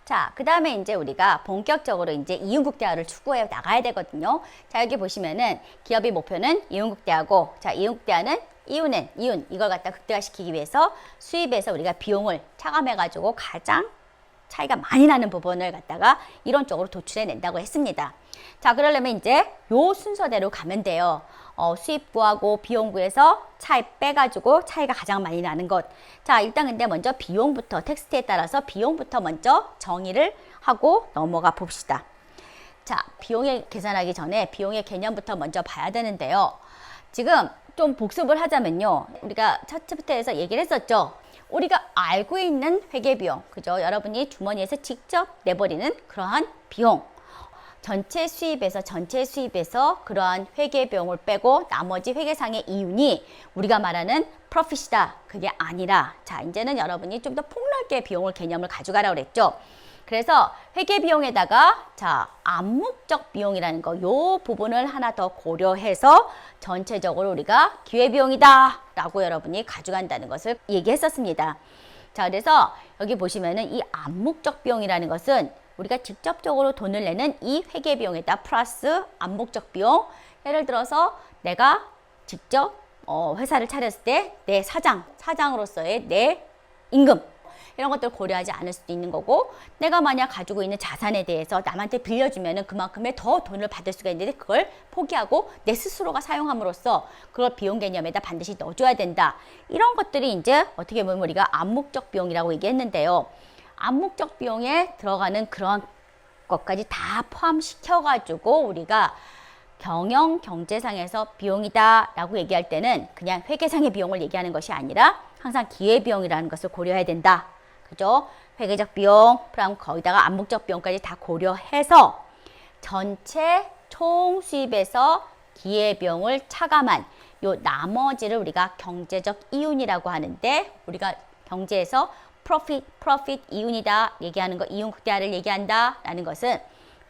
자, 그 다음에 이제 우리가 본격적으로 이제 이윤국대화를 추구해 나가야 되거든요. 자, 여기 보시면은 기업의 목표는 이윤국대화고, 자, 이윤국대화는 이윤, 이걸 갖다 극대화시키기 위해서 수입에서 우리가 비용을 차감해가지고 가장 차이가 많이 나는 부분을 갖다가 이론적으로 도출해 낸다고 했습니다. 자, 그러려면 이제 요 순서대로 가면 돼요. 수입 구하고 비용 구해서 차이 빼가지고 차이가 가장 많이 나는 것. 자, 일단 근데 먼저 비용부터 텍스트에 따라서 비용부터 먼저 정의를 하고 넘어가 봅시다. 자, 비용을 계산하기 전에 비용의 개념부터 먼저 봐야 되는데요. 지금 좀 복습을 하자면요. 우리가 첫 챕터에서 얘기를 했었죠. 우리가 알고 있는 회계비용, 그죠? 여러분이 주머니에서 직접 내버리는 그러한 비용. 전체 수입에서 그러한 회계비용을 빼고 나머지 회계상의 이윤이 우리가 말하는 프로핏이다. 그게 아니라, 자, 이제는 여러분이 좀 더 폭넓게 비용을 개념을 가져가라고 그랬죠. 그래서 회계비용에다가, 자, 암묵적 비용이라는 거, 요 부분을 하나 더 고려해서 전체적으로 우리가 기회비용이다 라고 여러분이 가져간다는 것을 얘기했었습니다. 자, 그래서 여기 보시면은 이 암묵적 비용이라는 것은 우리가 직접적으로 돈을 내는 이 회계비용에다 플러스 암묵적 비용. 예를 들어서 내가 직접 회사를 차렸을 때 내 사장으로서의 내 임금, 이런 것들을 고려하지 않을 수도 있는 거고, 내가 만약 가지고 있는 자산에 대해서 남한테 빌려주면은 그만큼의 더 돈을 받을 수가 있는데 그걸 포기하고 내 스스로가 사용함으로써 그걸 비용 개념에다 반드시 넣어줘야 된다. 이런 것들이 이제 어떻게 보면 우리가 암묵적 비용이라고 얘기했는데요. 암묵적 비용에 들어가는 그런 것까지 다 포함시켜가지고 우리가 경영경제상에서 비용이다 라고 얘기할 때는 그냥 회계상의 비용을 얘기하는 것이 아니라 항상 기회비용이라는 것을 고려해야 된다. 그죠? 회계적 비용, 그럼 거기다가 암묵적 비용까지 다 고려해서 전체 총 수입에서 기회비용을 차감한 요 나머지를 우리가 경제적 이윤이라고 하는데, 우리가 경제에서 profit 이윤이다 얘기하는 거, 이윤 극대화를 얘기한다 라는 것은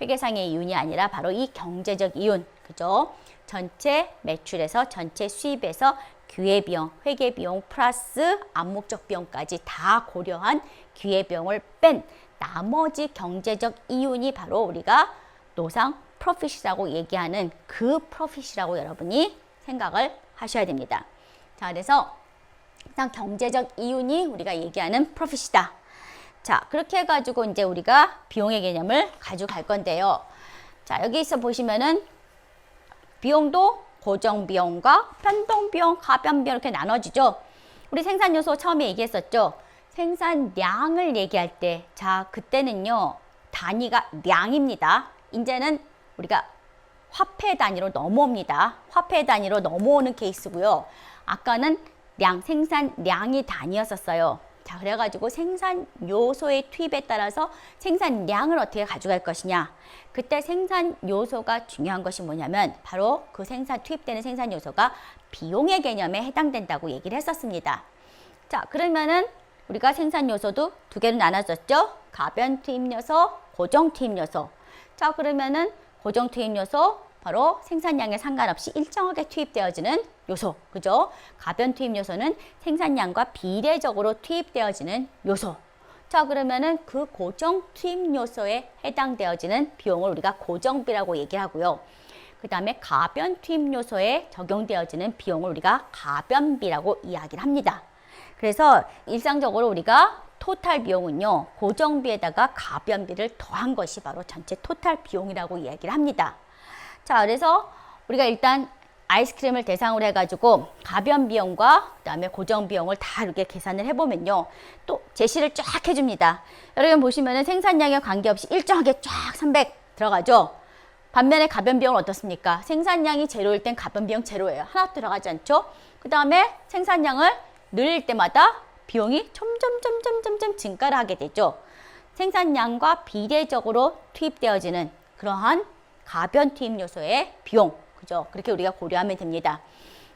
회계상의 이윤이 아니라 바로 이 경제적 이윤, 그죠? 전체 매출에서 전체 수입에서 기회비용, 회계비용 플러스 암묵적 비용까지 다 고려한 기회비용을 뺀 나머지 경제적 이윤이 바로 우리가 노상 프로핏이라고 얘기하는 그 프로핏이라고 여러분이 생각을 하셔야 됩니다. 자, 그래서 일단 경제적 이윤이 우리가 얘기하는 프로핏이다. 자, 그렇게 해가지고 이제 우리가 비용의 개념을 가져갈 건데요. 자, 여기서 보시면은 비용도 고정비용과 변동비용, 가변비용 이렇게 나눠지죠. 우리 생산요소 처음에 얘기했었죠. 생산량을 얘기할 때, 자, 그때는요, 단위가 량입니다. 이제는 우리가 화폐 단위로 넘어옵니다. 화폐 단위로 넘어오는 케이스고요. 아까는 생산량이 단위였었어요. 자, 그래가지고 생산 요소의 투입에 따라서 생산량을 어떻게 가져갈 것이냐. 그때 생산 요소가 중요한 것이 뭐냐면 바로 그 투입되는 생산 요소가 비용의 개념에 해당된다고 얘기를 했었습니다. 자, 그러면은 우리가 생산 요소도 두 개로 나눠졌죠. 가변 투입 요소, 고정 투입 요소. 자, 그러면은 고정 투입 요소 바로 생산량에 상관없이 일정하게 투입되어지는 요소, 그죠? 가변 투입 요소는 생산량과 비례적으로 투입되어지는 요소. 자, 그러면은 그 고정 투입 요소에 해당되어지는 비용을 우리가 고정비라고 얘기하고요. 그 다음에 가변 투입 요소에 적용되어지는 비용을 우리가 가변비라고 이야기를 합니다. 그래서 일상적으로 우리가 토탈 비용은요, 고정비에다가 가변비를 더한 것이 바로 전체 토탈 비용이라고 이야기를 합니다. 자, 그래서 우리가 일단 아이스크림을 대상으로 해가지고 가변 비용과 그 다음에 고정 비용을 다 이렇게 계산을 해보면요, 또 제시를 쫙 해줍니다. 여러분 보시면은 생산량에 관계없이 일정하게 쫙 300 들어가죠. 반면에 가변 비용은 어떻습니까? 생산량이 제로일 땐 가변 비용 제로예요. 하나도 들어가지 않죠. 그 다음에 생산량을 늘릴 때마다 비용이 점점 증가를 하게 되죠. 생산량과 비례적으로 투입되어지는 그러한 가변 투입 요소의 비용, 그죠? 그렇게 우리가 고려하면 됩니다.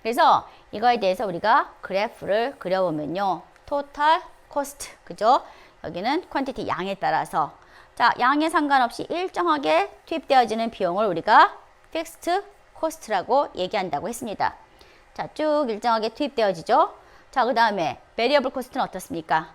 그래서 이거에 대해서 우리가 그래프를 그려보면요, 토탈 코스트, 그죠? 여기는 퀀티티 양에 따라서, 자, 양에 상관없이 일정하게 투입되어지는 비용을 우리가 픽스트 코스트라고 얘기한다고 했습니다. 자, 쭉 일정하게 투입되어지죠. 자, 그 다음에 베리어블 코스트는 어떻습니까?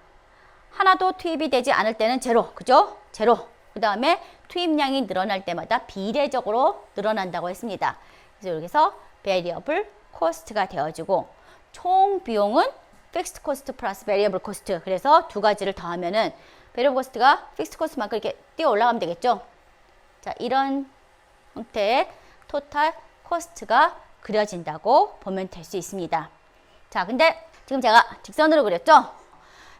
하나도 투입이 되지 않을 때는 제로, 그죠? 제로. 그 다음에 투입량이 늘어날 때마다 비례적으로 늘어난다고 했습니다. 그래서 여기서 variable cost가 되어지고 총 비용은 fixed cost 플러스 variable cost. 그래서 두 가지를 더하면은 variable cost가 fixed cost만큼 이렇게 뛰어 올라가면 되겠죠? 자, 이런 형태의 total cost가 그려진다고 보면 될 수 있습니다. 자, 근데 지금 제가 직선으로 그렸죠?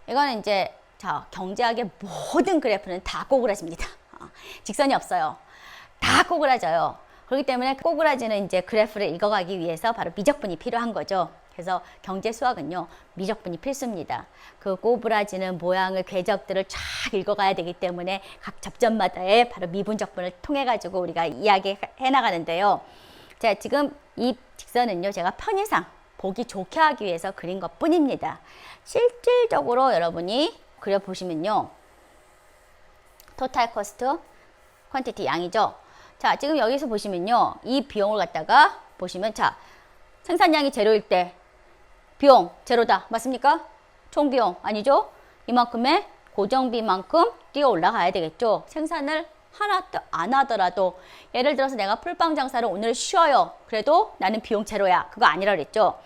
이거는 이제 자, 경제학의 모든 그래프는 다 꼬그라집니다. 직선이 없어요. 다 꼬그라져요. 그렇기 때문에 꼬그라지는 이제 그래프를 읽어가기 위해서 바로 미적분이 필요한 거죠. 그래서 경제 수학은요, 미적분이 필수입니다. 그 꼬부라지는 모양을, 궤적들을 쫙 읽어가야 되기 때문에 각 접점마다의 바로 미분적분을 통해 가지고 우리가 이야기해 나가는데요. 자, 지금 이 직선은요, 제가 편의상 보기 좋게 하기 위해서 그린 것 뿐입니다. 실질적으로 여러분이 그려보시면요, 토탈 코스트, 퀀티티 양이죠. 자, 지금 여기서 보시면요, 이 비용을 갖다가 보시면, 자, 생산량이 제로일 때 비용 제로다. 맞습니까? 총 비용 아니죠? 이만큼의 고정비만큼 뛰어 올라가야 되겠죠. 생산을 하나도 안 하더라도 예를 들어서 내가 풀빵 장사를 오늘 쉬어요. 그래도 나는 비용 제로야. 그거 아니라 그랬죠.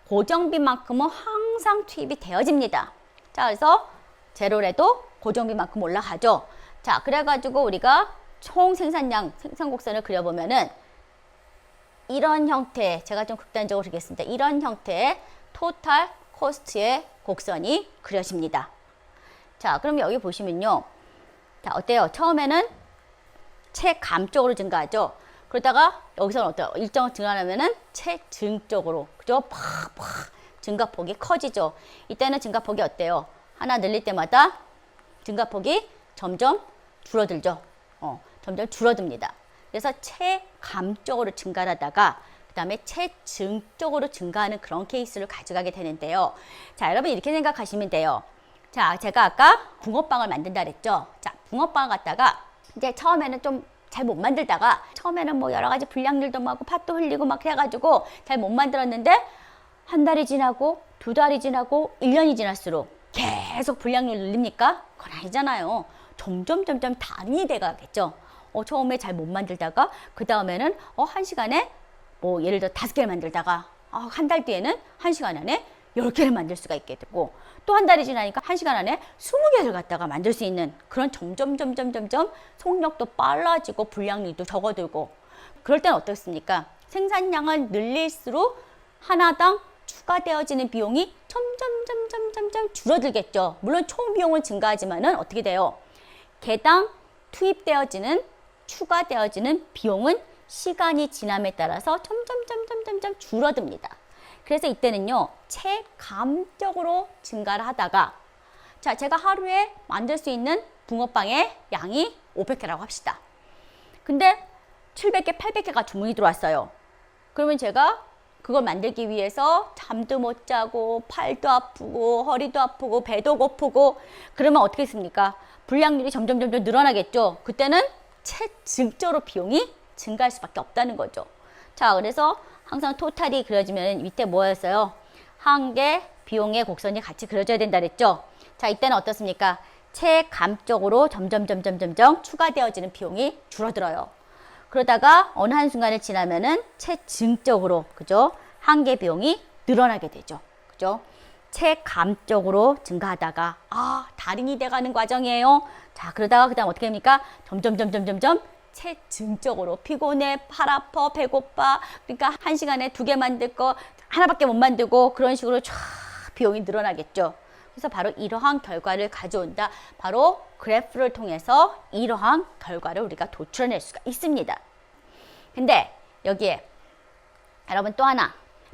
고정비만큼은 항상 투입이 되어집니다. 자, 그래서 제로래도 고정비만큼 올라가죠. 자, 그래가지고 우리가 총 생산량 생산곡선을 그려보면은 이런 형태, 제가 좀 극단적으로 그리겠습니다. 이런 형태의 토탈 코스트의 곡선이 그려집니다. 자, 그럼 여기 보시면요. 자, 어때요? 처음에는 체감적으로 증가하죠. 그러다가 여기서는 어때요? 일정 증가하면은 체증적으로, 그죠? 팍팍 증가폭이 커지죠. 이때는 증가폭이 어때요? 하나 늘릴 때마다 증가폭이 점점 줄어들죠. 점점 줄어듭니다. 그래서 체감적으로 증가하다가 그 다음에 체증적으로 증가하는 그런 케이스를 가져가게 되는데요. 자, 여러분 이렇게 생각하시면 돼요. 자, 제가 아까 붕어빵을 만든다 그랬죠. 자, 붕어빵을 갖다가 이제 처음에는 좀 잘 못 만들다가 처음에는 뭐 여러 가지 불량률도 많고 팥도 흘리고 막 해가지고 잘 못 만들었는데 한 달이 지나고 두 달이 지나고 1년이 지날수록 계속 불량률 늘립니까? 그건 아니잖아요. 점점 단위 돼가겠죠. 처음에 잘 못 만들다가 그 다음에는 한 시간에 뭐 예를 들어 5개를 만들다가 한 달 뒤에는 1시간 안에 10개를 만들 수가 있게 되고 또 한 달이 지나니까 1시간 안에 20개를 갖다가 만들 수 있는 그런 점점 속력도 빨라지고 불량률도 적어들고 그럴 때는 어떻습니까? 생산량을 늘릴수록 하나당 추가되어지는 비용이 점점 줄어들겠죠. 물론 총 비용은 증가하지만은 어떻게 돼요? 개당 투입되어지는 추가되어지는 비용은 시간이 지남에 따라서 점점 줄어듭니다. 그래서 이때는요, 체감적으로 증가를 하다가 자, 제가 하루에 만들 수 있는 붕어빵의 양이 500개라고 합시다. 근데 700개, 800개가 주문이 들어왔어요. 그러면 제가 그걸 만들기 위해서 잠도 못 자고 팔도 아프고 허리도 아프고 배도 고프고 그러면 어떻게 했습니까? 불량률이 점점 늘어나겠죠. 그때는 체증적으로 비용이 증가할 수밖에 없다는 거죠. 자, 그래서 항상 토탈이 그려지면 밑에 뭐였어요? 한계 비용의 곡선이 같이 그려져야 된다 그랬죠. 자, 이때는 어떻습니까? 체감적으로 점점 추가되어지는 비용이 줄어들어요. 그러다가 어느 한순간을 지나면은 체증적으로, 그죠? 한계 비용이 늘어나게 되죠. 그죠? 체감적으로 증가하다가 달인이 돼가는 과정이에요. 자, 그러다가 그다음 어떻게 됩니까? 점점 체증적으로 피곤해, 팔 아파, 배고파. 그러니까 1시간에 2개 만들 거 하나밖에 못 만들고 그런 식으로 쫙 비용이 늘어나겠죠. 그래서 바로 이러한 결과를 가져온다. 바로 그래프를 통해서 이러한 결과를 우리가 도출해낼 수가 있습니다. 근데 여기에 여러분 또 하나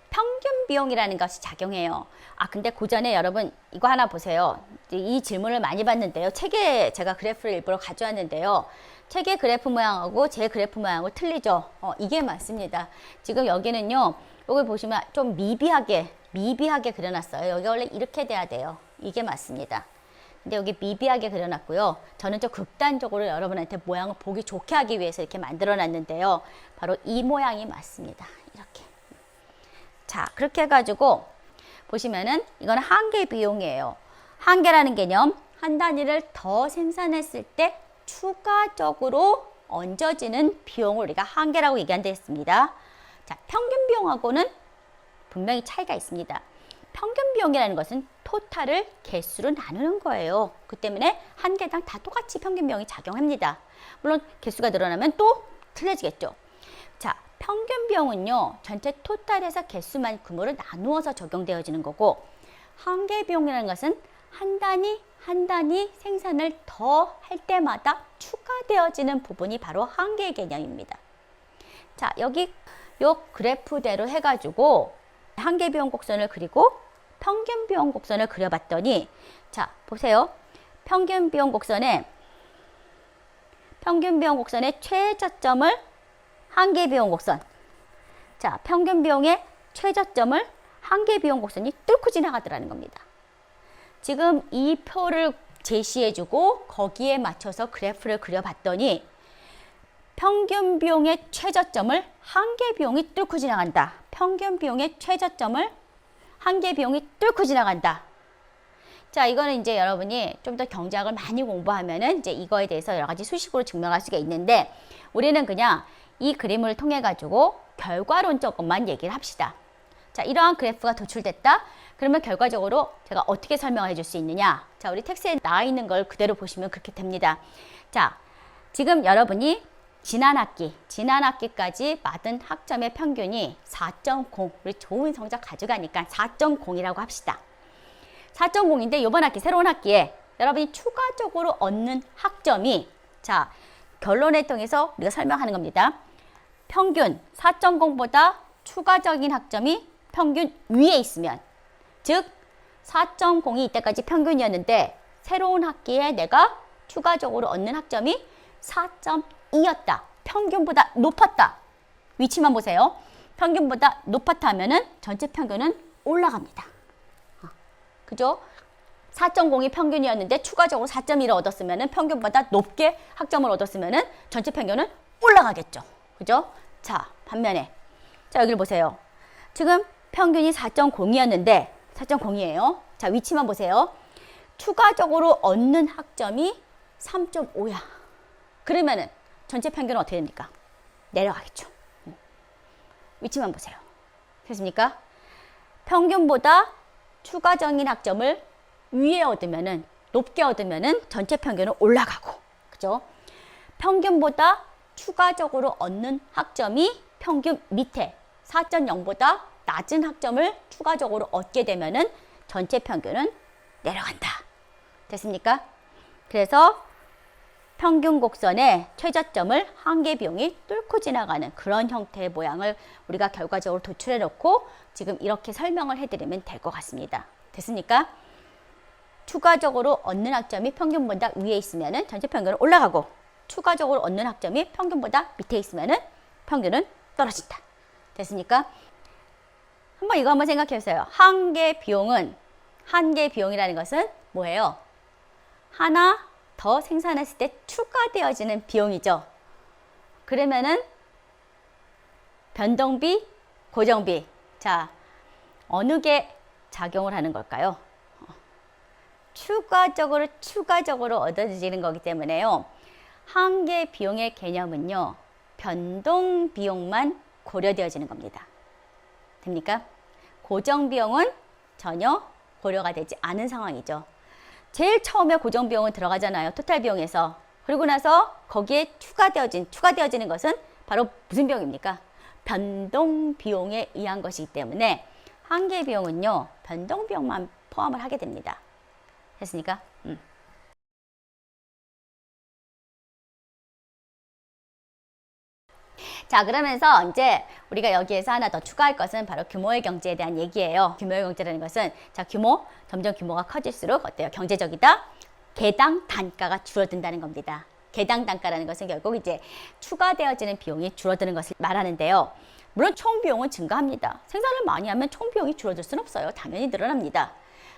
평균 비용이라는 것이 작용해요. 근데 그 전에 여러분 이거 하나 보세요. 이 질문을 많이 받는데요. 책에 제가 그래프를 일부러 가져왔는데요. 책의 그래프 모양하고 제 그래프 모양하고 틀리죠. 이게 맞습니다. 지금 여기는요. 여기 보시면 좀 미비하게 그려놨어요. 여기 원래 이렇게 돼야 돼요. 이게 맞습니다. 근데 여기 미비하게 그려놨고요. 저는 좀 극단적으로 여러분한테 모양을 보기 좋게 하기 위해서 이렇게 만들어놨는데요. 바로 이 모양이 맞습니다. 이렇게. 자, 그렇게 해가지고 보시면은 이거는 한계 비용이에요. 한계라는 개념, 한 단위를 더 생산했을 때 추가적으로 얹어지는 비용을 우리가 한계라고 얘기한다 했습니다. 자, 평균 비용하고는 분명히 차이가 있습니다. 평균 비용이라는 것은 토탈을 개수로 나누는 거예요. 그 때문에 한 개당 다 똑같이 평균 비용이 작용합니다. 물론 개수가 늘어나면 또 틀려지겠죠. 자, 평균 비용은요, 전체 토탈에서 개수만큼으로 나누어서 적용되어지는 거고, 한계 비용이라는 것은 한 단위 생산을 더 할 때마다 추가되어지는 부분이 바로 한계의 개념입니다. 자, 여기 요 그래프대로 해가지고 한계 비용 곡선을 그리고 평균 비용 곡선을 그려봤더니, 자, 보세요. 평균 비용 곡선의 최저점을 한계 비용 곡선. 자, 평균 비용의 최저점을 한계 비용 곡선이 뚫고 지나가더라는 겁니다. 지금 이 표를 제시해주고 거기에 맞춰서 그래프를 그려봤더니 평균 비용의 최저점을 한계 비용이 뚫고 지나간다. 평균 비용의 최저점을 한계 비용이 뚫고 지나간다. 자, 이거는 이제 여러분이 좀 더 경제학을 많이 공부하면은 이제 이거에 대해서 여러 가지 수식으로 증명할 수가 있는데, 우리는 그냥 이 그림을 통해 가지고 결과론적으로만 얘기를 합시다. 자, 이러한 그래프가 도출됐다. 그러면 결과적으로 제가 어떻게 설명해 줄 수 있느냐? 자, 우리 텍스트에 나와 있는 걸 그대로 보시면 그렇게 됩니다. 자, 지금 여러분이 지난 학기까지 받은 학점의 평균이 4.0. 우리 좋은 성적 가져가니까 4.0이라고 합시다. 4.0인데 이번 학기, 새로운 학기에 여러분이 추가적으로 얻는 학점이, 자, 결론을 통해서 우리가 설명하는 겁니다. 평균 4.0보다 추가적인 학점이 평균 위에 있으면, 즉 4.0이 이때까지 평균이었는데 새로운 학기에 내가 추가적으로 얻는 학점이 4.2였다. 평균보다 높았다. 위치만 보세요. 평균보다 높았다 하면은 전체 평균은 올라갑니다. 그죠? 4.0이 평균이었는데 추가적으로 4.1을 얻었으면은, 평균보다 높게 학점을 얻었으면은 전체 평균은 올라가겠죠. 그죠? 자, 반면에 자, 여기를 보세요. 지금 평균이 4.0이었는데 4.0이에요. 자, 위치만 보세요. 추가적으로 얻는 학점이 3.5야. 그러면은 전체 평균은 어떻게 됩니까? 내려가겠죠. 위치만 보세요. 됐습니까? 평균보다 추가적인 학점을 위에 얻으면은, 높게 얻으면은 전체 평균은 올라가고, 그죠? 평균보다 추가적으로 얻는 학점이 평균 밑에 4.0보다 낮은 학점을 추가적으로 얻게 되면은 전체 평균은 내려간다. 됐습니까? 그래서 평균 곡선의 최저점을 한계 비용이 뚫고 지나가는 그런 형태의 모양을 우리가 결과적으로 도출해 놓고 지금 이렇게 설명을 해드리면 될 것 같습니다. 됐습니까? 추가적으로 얻는 학점이 평균보다 위에 있으면 전체 평균은 올라가고, 추가적으로 얻는 학점이 평균보다 밑에 있으면 평균은 떨어진다. 됐습니까? 이거 한번 생각해 보세요. 한계 비용이라는 것은 뭐예요? 하나 더 생산했을 때 추가되어지는 비용이죠. 그러면은 변동비, 고정비. 자, 어느 게 작용을 하는 걸까요? 추가적으로 얻어지는 거기 때문에요. 한계 비용의 개념은요, 변동 비용만 고려되어지는 겁니다. 됩니까? 고정 비용은 전혀 고려가 되지 않은 상황이죠. 제일 처음에 고정 비용은 들어가잖아요. 토탈 비용에서. 그리고 나서 거기에 추가되어지는 것은 바로 무슨 비용입니까? 변동 비용에 의한 것이기 때문에 한계 비용은요, 변동 비용만 포함을 하게 됩니다. 됐습니까? 자, 그러면서 이제 우리가 여기에서 하나 더 추가할 것은 바로 규모의 경제에 대한 얘기예요. 규모의 경제라는 것은, 자, 점점 규모가 커질수록 어때요? 경제적이다? 개당 단가가 줄어든다는 겁니다. 개당 단가라는 것은 결국 이제 추가되어지는 비용이 줄어드는 것을 말하는데요. 물론 총 비용은 증가합니다. 생산을 많이 하면 총 비용이 줄어들 수는 없어요. 당연히 늘어납니다.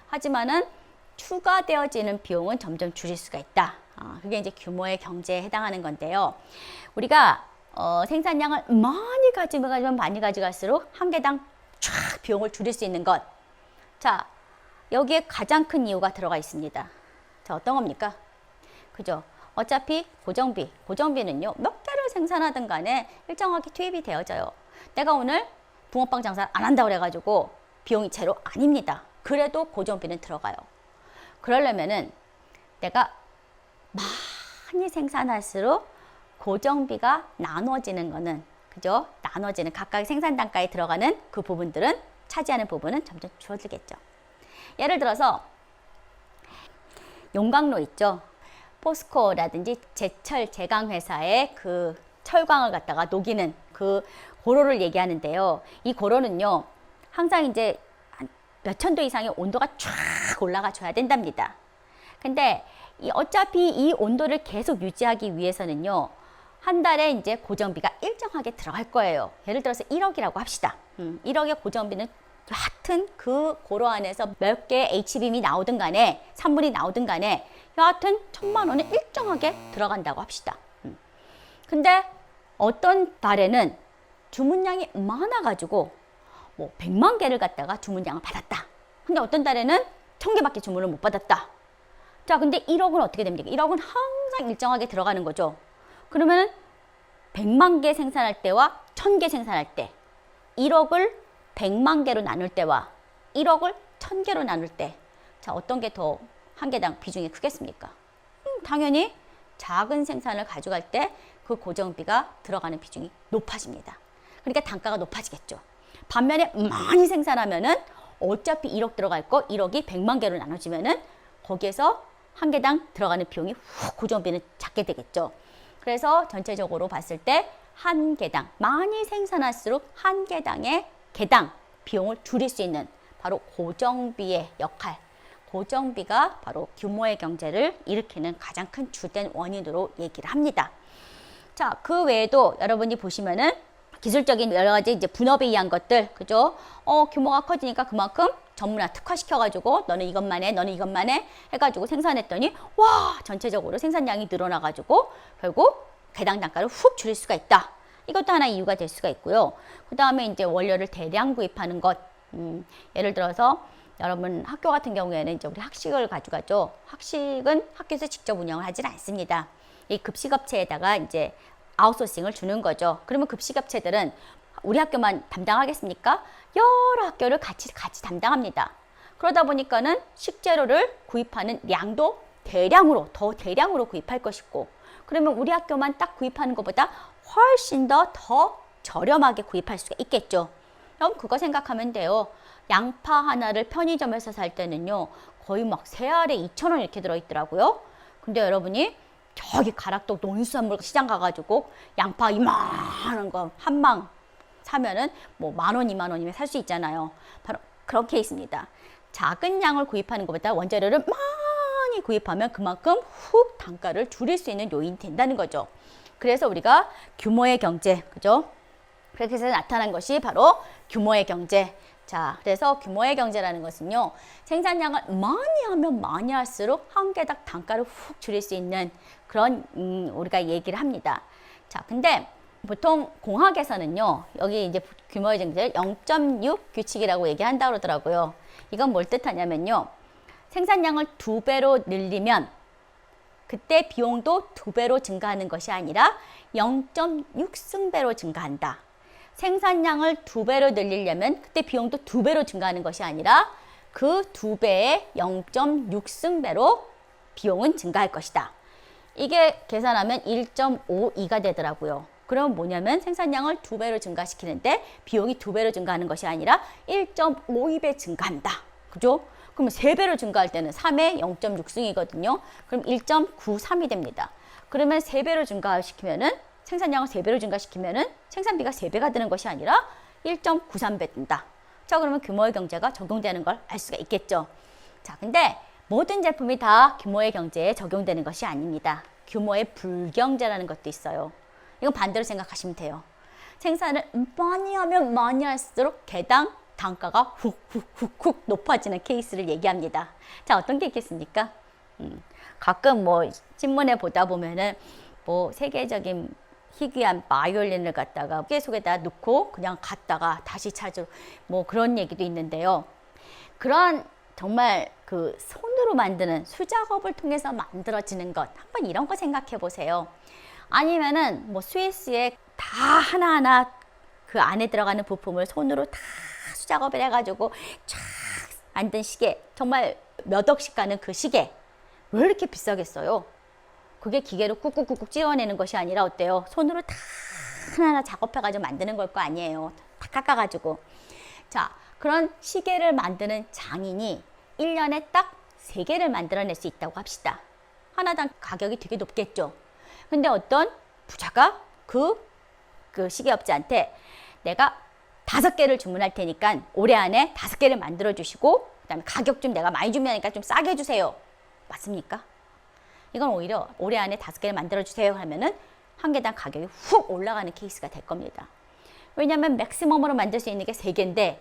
하지만은 추가되어지는 비용은 점점 줄일 수가 있다. 그게 이제 규모의 경제에 해당하는 건데요. 우리가 생산량을 많이 가져갈수록 한 개당 쫙 비용을 줄일 수 있는 것. 자, 여기에 가장 큰 이유가 들어가 있습니다. 자, 자, 어떤 겁니까? 그죠? 어차피 고정비는요, 몇 개를 생산하든 간에 일정하게 투입이 되어져요. 내가 오늘 붕어빵 장사를 안 한다고 그래가지고 비용이 제로 아닙니다. 그래도 고정비는 들어가요. 그러려면은 내가 많이 생산할수록 고정비가 나눠지는 거는, 그죠? 나눠지는 각각의 생산 단가에 들어가는 그 부분들은, 차지하는 부분은 점점 줄어들겠죠. 예를 들어서 용광로 있죠. 포스코라든지 제철 제강 회사의 그 철광을 갖다가 녹이는 그 고로를 얘기하는데요. 이 고로는요, 항상 이제 몇천 도 이상의 온도가 쫙 올라가 줘야 된답니다. 근데 어차피 이 온도를 계속 유지하기 위해서는요, 한 달에 이제 고정비가 일정하게 들어갈 거예요. 예를 들어서 1억이라고 합시다. 1억의 고정비는 여하튼 그 고로 안에서 몇 개의 HBM이 나오든 간에, 산물이 나오든 간에 여하튼 1,000만 원은 일정하게 들어간다고 합시다. 근데 어떤 달에는 주문량이 많아가지고 뭐 100만 개를 갖다가 주문량을 받았다. 근데 어떤 달에는 1,000개밖에 주문을 못 받았다. 자, 근데 1억은 어떻게 됩니까? 1억은 항상 일정하게 들어가는 거죠. 그러면 100만 개 생산할 때와 1,000개 생산할 때, 1억을 100만 개로 나눌 때와 1억을 1,000개로 나눌 때, 자, 어떤 게 더 한 개당 비중이 크겠습니까? 당연히 작은 생산을 가져갈 때 그 고정비가 들어가는 비중이 높아집니다. 그러니까 단가가 높아지겠죠. 반면에 많이 생산하면은 어차피 1억 들어갈 거 1억이 100만 개로 나눠지면은 거기에서 한 개당 들어가는 비용이 훅 고정비는 작게 되겠죠. 그래서 전체적으로 봤을 때 한 개당, 많이 생산할수록 한 개당의 개당 비용을 줄일 수 있는 바로 고정비의 역할, 고정비가 바로 규모의 경제를 일으키는 가장 큰 주된 원인으로 얘기를 합니다. 자, 그 외에도 여러분이 보시면은 기술적인 여러 가지 이제 분업에 의한 것들, 그죠? 규모가 커지니까 그만큼 전문화 특화시켜가지고 너는 이것만 해, 너는 이것만 해 해가지고 생산했더니 와, 전체적으로 생산량이 늘어나가지고 결국 개당 단가를 훅 줄일 수가 있다. 이것도 하나 이유가 될 수가 있고요. 그 다음에 이제 원료를 대량 구입하는 것, 예를 들어서 여러분 학교 같은 경우에는 이제 우리 학식을 가져가죠. 학식은 학교에서 직접 운영을 하진 않습니다. 이 급식업체에다가 이제 아웃소싱을 주는 거죠. 그러면 급식업체들은 우리 학교만 담당하겠습니까? 여러 학교를 같이 담당합니다. 그러다 보니까는 식재료를 구입하는 양도 더 대량으로 구입할 것이고, 그러면 우리 학교만 딱 구입하는 것보다 훨씬 더 저렴하게 구입할 수가 있겠죠. 그럼 그거 생각하면 돼요. 양파 하나를 편의점에서 살 때는요, 거의 막 3알에 2,000원 이렇게 들어있더라고요. 근데 여러분이 저기 가락동 농수산물 시장 가가지고 양파 이만한 거 한 망 사면은 뭐 10,000원, 20,000원이면 살 수 있잖아요. 바로 그런 케이스입니다. 작은 양을 구입하는 것보다 원재료를 많이 구입하면 그만큼 훅 단가를 줄일 수 있는 요인이 된다는 거죠. 그래서 우리가 규모의 경제, 그죠? 그렇게 해서 나타난 것이 바로 규모의 경제. 자, 그래서 규모의 경제라는 것은요, 생산량을 많이 하면 많이 할수록 한 개당 단가를 훅 줄일 수 있는 그런 우리가 얘기를 합니다. 자, 근데 보통 공학에서는요, 여기 이제 규모의 경제를 0.6 규칙이라고 얘기한다 그러더라고요. 이건 뭘 뜻하냐면요, 생산량을 2배로 늘리면 그때 비용도 2배로 증가하는 것이 아니라 0.6승배로 증가한다. 생산량을 2배로 늘리려면 그때 비용도 2배로 증가하는 것이 아니라 그 2배의 0.6승배로 비용은 증가할 것이다. 이게 계산하면 1.52가 되더라고요. 그럼 뭐냐면 생산량을 2배로 증가시키는데 비용이 2배로 증가하는 것이 아니라 1.52배 증가한다. 그죠? 그러면 3배로 증가할 때는 3의 0.6승이거든요. 그럼 1.93이 됩니다. 그러면 3배로 증가시키면은 생산량을 3배로 증가시키면은 생산비가 3배가 되는 것이 아니라 1.93배 든다. 자, 그러면 규모의 경제가 적용되는 걸 알 수가 있겠죠. 자, 근데 모든 제품이 다 규모의 경제에 적용되는 것이 아닙니다. 규모의 불경제라는 것도 있어요. 이건 반대로 생각하시면 돼요. 생산을 많이 하면 많이 할수록 개당 단가가 훅훅훅훅 높아지는 케이스를 얘기합니다. 자, 어떤 게 있겠습니까? 가끔 뭐 신문에 보다 보면은 뭐 세계적인 희귀한 바이올린을 갖다가 무게 속에다 넣고 그냥 갔다가 다시 찾으러 뭐 그런 얘기도 있는데요. 그런 정말 그 손으로 만드는 수작업을 통해서 만들어지는 것. 한번 이런 거 생각해 보세요. 아니면은 뭐 스위스에 다 하나하나 그 안에 들어가는 부품을 손으로 다 수작업을 해가지고 쫙 만든 시계. 정말 몇 억씩 가는 그 시계. 왜 이렇게 비싸겠어요? 그게 기계로 꾹꾹꾹꾹 찍어내는 것이 아니라 어때요? 손으로 다 하나하나 작업해가지고 만드는 걸 거 아니에요. 다 깎아가지고. 자, 그런 시계를 만드는 장인이 1년에 딱 3개를 만들어낼 수 있다고 합시다. 하나당 가격이 되게 높겠죠. 근데 어떤 부자가 그 시계업자한테 내가 5개를 주문할 테니까 올해 안에 5개를 만들어 주시고 그다음에 가격 좀 내가 많이 주면니까 좀 싸게 해주세요. 맞습니까? 이건 오히려 올해 안에 5개를 만들어 주세요 하면은 한 개당 가격이 훅 올라가는 케이스가 될 겁니다. 왜냐하면 맥시멈으로 만들 수 있는 게 3개인데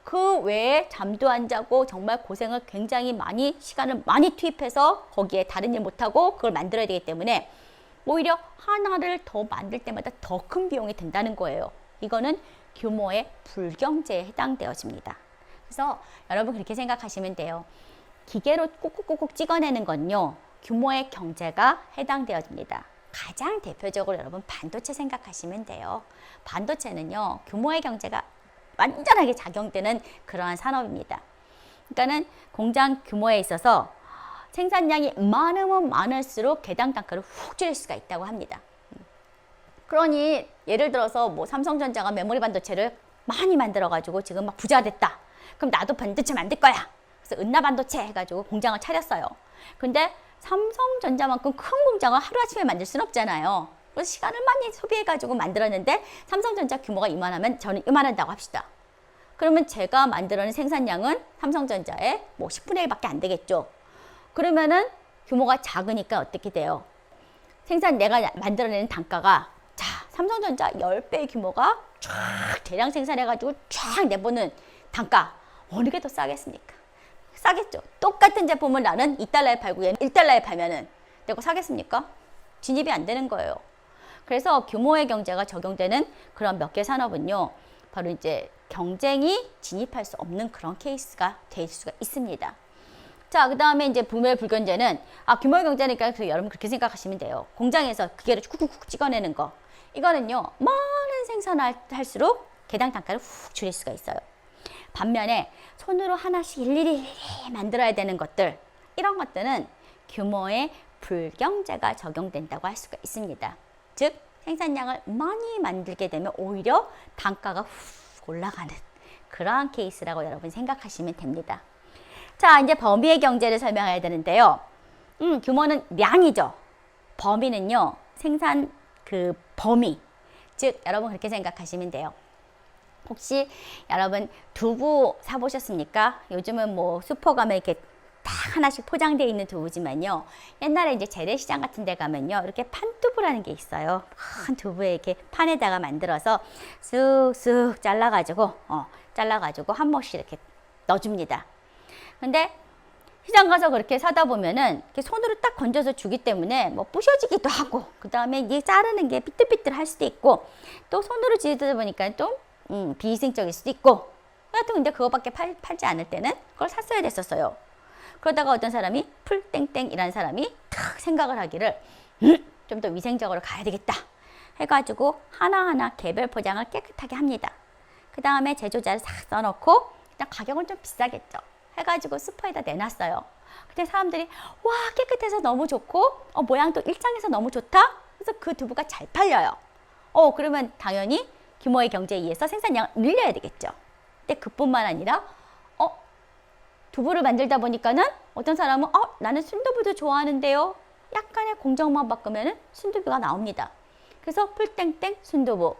그 외에 잠도 안 자고 정말 고생을 굉장히 많이 시간을 많이 투입해서 거기에 다른 일 못하고 그걸 만들어야 되기 때문에 오히려 하나를 더 만들 때마다 더 큰 비용이 든다는 거예요. 이거는 규모의 불경제에 해당되어집니다. 그래서 여러분 그렇게 생각하시면 돼요. 기계로 꾹꾹꾹꾹 찍어내는 건요. 규모의 경제가 해당되어집니다. 가장 대표적으로 여러분 반도체 생각하시면 돼요. 반도체는요. 규모의 경제가 완전하게 작용되는 그러한 산업입니다. 그러니까는 공장 규모에 있어서 생산량이 많으면 많을수록 개당 단가를 훅 줄일 수가 있다고 합니다. 그러니 예를 들어서 뭐 삼성전자가 메모리 반도체를 많이 만들어가지고 지금 막 부자가 됐다. 그럼 나도 반도체 만들 거야. 그래서 은나 반도체 해가지고 공장을 차렸어요. 근데 삼성전자만큼 큰 공장을 하루아침에 만들 수는 없잖아요. 그래서 시간을 많이 소비해가지고 만들었는데 삼성전자 규모가 이만하면 저는 이만한다고 합시다. 그러면 제가 만들어낸 생산량은 삼성전자의 뭐 10분의 1밖에 안 되겠죠. 그러면은 규모가 작으니까 어떻게 돼요? 내가 만들어내는 단가가 자, 삼성전자 10배 규모가 쫙 대량 생산해가지고 쫙 내보는 단가 어느 게 더 싸겠습니까? 싸겠죠. 똑같은 제품을 나는 2달러에 팔고 얘는 1달러에 팔면은 내가 사겠습니까? 진입이 안 되는 거예요. 그래서 규모의 경제가 적용되는 그런 몇 개 산업은요. 바로 이제 경쟁이 진입할 수 없는 그런 케이스가 될 수가 있습니다. 자, 그 다음에 이제 불경제는 규모의 경제니까 여러분 그렇게 생각하시면 돼요. 공장에서 기계를 쿡쿡쿡 찍어내는 거. 이거는요. 많은 생산을 할수록 개당 단가를 훅 줄일 수가 있어요. 반면에 손으로 하나씩 일일이 만들어야 되는 것들 이런 것들은 규모의 불경제가 적용된다고 할 수가 있습니다. 즉 생산량을 많이 만들게 되면 오히려 단가가 훅 올라가는 그러한 케이스라고 여러분 생각하시면 됩니다. 자, 이제 범위의 경제를 설명해야 되는데요. 규모는 량이죠. 범위는요. 생산 그 범위. 즉 여러분 그렇게 생각하시면 돼요. 혹시 여러분 두부 사보셨습니까? 요즘은 뭐 슈퍼 가면 이렇게 딱 하나씩 포장되어 있는 두부지만요. 옛날에 이제 재래시장 같은 데 가면요. 이렇게 판두부라는 게 있어요. 큰 두부에 이렇게 판에다가 만들어서 쑥쑥 잘라가지고 한 번씩 이렇게 넣어줍니다. 근데 시장 가서 그렇게 사다 보면은 이렇게 손으로 딱 건져서 주기 때문에 뭐 부셔지기도 하고 그 다음에 이게 자르는 게 삐뚤삐뚤 할 수도 있고 또 손으로 지르다 보니까 좀 비위생적일 수도 있고 하여튼 근데 그거밖에 팔지 않을 때는 그걸 샀어야 됐었어요. 그러다가 어떤 사람이 풀땡땡이라는 사람이 탁 생각을 하기를 좀 더 위생적으로 가야 되겠다 해가지고 하나하나 개별 포장을 깨끗하게 합니다. 그 다음에 제조자를 싹 써놓고 일단 가격은 좀 비싸겠죠. 해가지고 슈퍼에다 내놨어요. 근데 사람들이 와 깨끗해서 너무 좋고 모양도 일장해서 너무 좋다. 그래서 그 두부가 잘 팔려요. 그러면 당연히 규모의 경제에 의해서 생산량을 늘려야 되겠죠. 근데 그뿐만 아니라 두부를 만들다 보니까는 어떤 사람은 나는 순두부도 좋아하는데요. 약간의 공정만 바꾸면은 순두부가 나옵니다. 그래서 풀땡땡 순두부.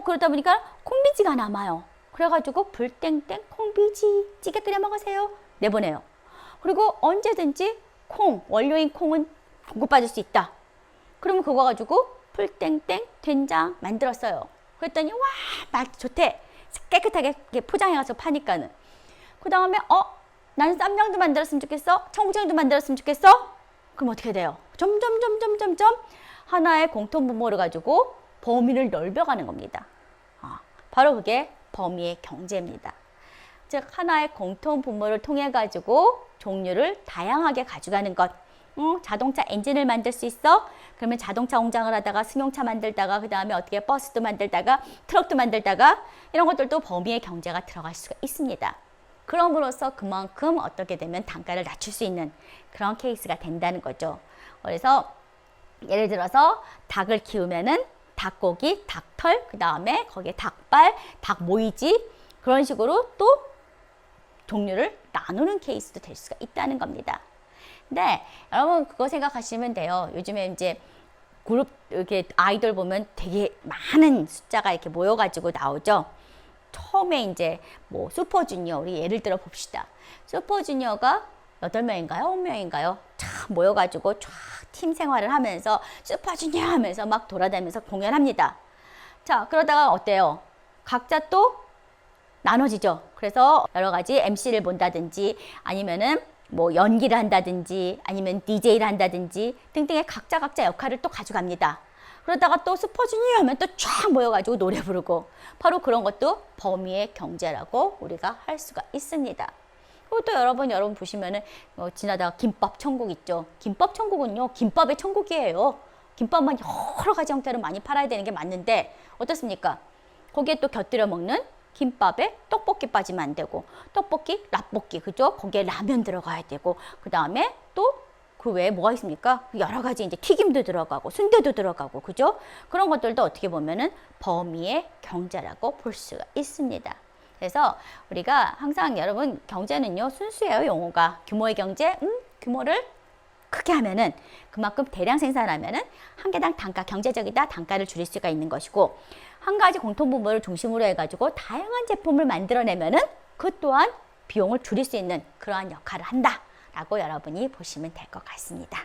그러다 보니까 콩비지가 남아요. 그래가지고 불땡땡 콩비지 찌개 끓여 먹으세요. 내보내요. 그리고 언제든지 원료인 콩은 공급받을 수 있다. 그러면 그거 가지고 풀땡땡 된장 만들었어요. 그랬더니 와 맛 좋대. 깨끗하게 포장해가서 파니까는. 그 다음에 나는 쌈장도 만들었으면 좋겠어. 청국장도 만들었으면 좋겠어. 그럼 어떻게 돼요? 점점 하나의 공통분모를 가지고 범위를 넓혀가는 겁니다. 바로 그게 범위의 경제입니다. 즉 하나의 공통 분모를 통해 가지고 종류를 다양하게 가져가는 것. 자동차 엔진을 만들 수 있어? 그러면 자동차 공장을 하다가 승용차 만들다가 그 다음에 어떻게 버스도 만들다가 트럭도 만들다가 이런 것들도 범위의 경제가 들어갈 수가 있습니다. 그럼으로써 그만큼 어떻게 되면 단가를 낮출 수 있는 그런 케이스가 된다는 거죠. 그래서 예를 들어서 닭을 키우면은 닭고기, 닭털, 그 다음에 거기에 닭발, 닭모이지 그런 식으로 또 종류를 나누는 케이스도 될 수가 있다는 겁니다. 근데 여러분 그거 생각하시면 돼요. 요즘에 이제 그룹 이렇게 아이돌 보면 되게 많은 숫자가 이렇게 모여가지고 나오죠. 처음에 이제 뭐 슈퍼주니어 우리 예를 들어 봅시다. 슈퍼주니어가 8명인가요? 9명인가요? 참 모여가지고 쫙 팀 생활을 하면서 슈퍼주니어 하면서 막 돌아다니면서 공연합니다. 자 그러다가 어때요? 각자 또 나눠지죠. 그래서 여러 가지 MC를 본다든지 아니면은 뭐 연기를 한다든지 아니면 DJ를 한다든지 등등의 각자 역할을 또 가져갑니다. 그러다가 또 슈퍼주니어 하면 또 쫙 모여가지고 노래 부르고 바로 그런 것도 범위의 경제라고 우리가 할 수가 있습니다. 그리고 또 여러분 보시면은 지나다가 김밥 천국 있죠. 김밥 천국은요 김밥의 천국이에요. 김밥만 여러 가지 형태로 많이 팔아야 되는 게 맞는데 어떻습니까? 거기에 또 곁들여 먹는 김밥에 떡볶이 빠지면 안 되고 떡볶이, 라볶이 그죠? 거기에 라면 들어가야 되고 그 다음에 또 그 외에 뭐가 있습니까? 여러 가지 이제 튀김도 들어가고 순대도 들어가고 그죠? 그런 것들도 어떻게 보면은 범위의 경제라고 볼 수가 있습니다. 그래서 우리가 항상 여러분 경제는요 순수해요. 용어가 규모의 경제, 규모를 크게 하면은 그만큼 대량 생산하면은 한 개당 단가 경제적이다 단가를 줄일 수가 있는 것이고 한 가지 공통분모를 중심으로 해가지고 다양한 제품을 만들어내면은 그 또한 비용을 줄일 수 있는 그러한 역할을 한다라고 여러분이 보시면 될 것 같습니다.